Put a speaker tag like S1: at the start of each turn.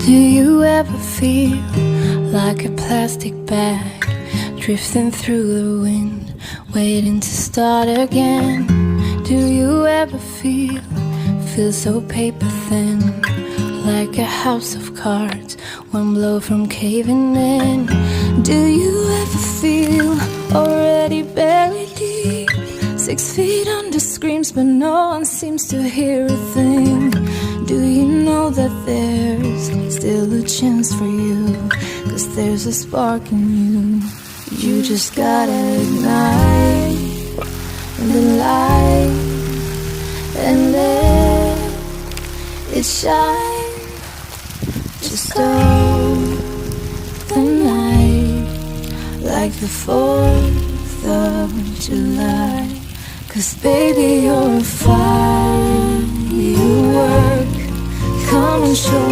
S1: Do you ever feel like a plastic bag drifting through the wind, waiting to start again? Do you ever feel so paper thin, like a house of cards, one blow from caving in? Do you ever feel already buried deep, 6 feet under screams, but no one seems to hear a thing? Do you know that there's still a chance for you, 'cause there's a spark in you? You just gotta ignite the light and let it shine. Just hold the night like the 4th of July, 'cause baby, you're a firework. Come and show me